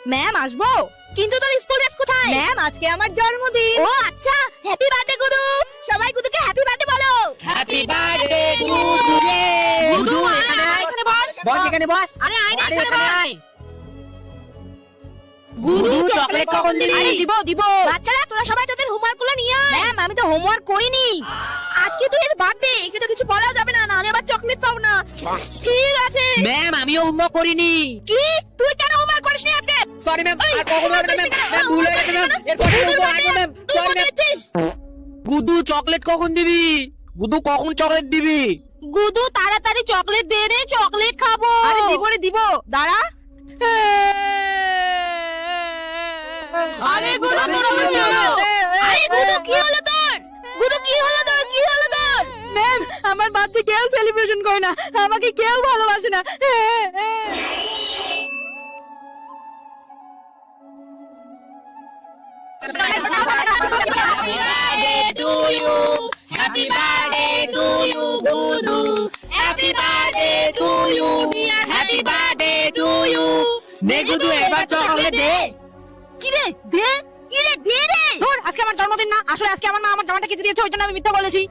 Ma'am আসবো? কিন্তু তোর স্কুল ড্রেস কোথায়? ম্যাম আজকে আমার জন্মদিন। ও আচ্ছা, হ্যাপি বার্থডে গুদু। সবাই গুদুকে হ্যাপি বার্থডে বলো। হ্যাপি বার্থডে গুদু রে। গুদু এখানে বস। বস এখানে বস। আরে আয় না এখানে বস। গুদু চকলেট কখন দিবি? আরে দিব। বাচ্চারা তোরা সবাই তোদের হোমওয়ার্ক গুলো নিয়ে আয়। ম্যাম আমি তো হোমওয়ার্ক করিনি। আজকে তো এর বার্থডে, একে তো কিছু বলা যাবে না, নাহলে আবার চকলেট পাবো না। ঠিক আছে। ম্যাম আমিও হোমওয়ার্ক করিনি। কি? তুই কেন হোমওয়ার্ক করিসনি আজকে? সরি ম্যাম, আর কখনো হবে না ম্যাম। ম্যাম ভুল হয়ে গেছে ম্যাম। এরপর থেকে আসবো ma'am. Sorry ma'am. Gudu chocolate কখন দিবি? গুদু কখন চকলেট দিবি? গুদু তাড়াতাড়ি চকলেট দে রে, চকলেট খাবো। আরে দিব দাঁড়া। আরে গুদু তোর কি হলো? আরে গুদু কি হলো তোর? গুদু কি হলো তোর? ম্যাম আমার বার্থডে কেউ সেলিব্রেশন করে না, আমাকে কেউ ভালোবাসে না। Happy birthday to you, Gudu. Happy birthday to you. Happy birthday to you. নে গুদু এবার চকলেট দে। কি রে দে রে। ধর আজকে আমার জন্মদিন না, আসলে আজকে আমার মা আমার জামাটা কেটে দিয়েছে, ওই জন্য আমি মিথ্যা বলেছি।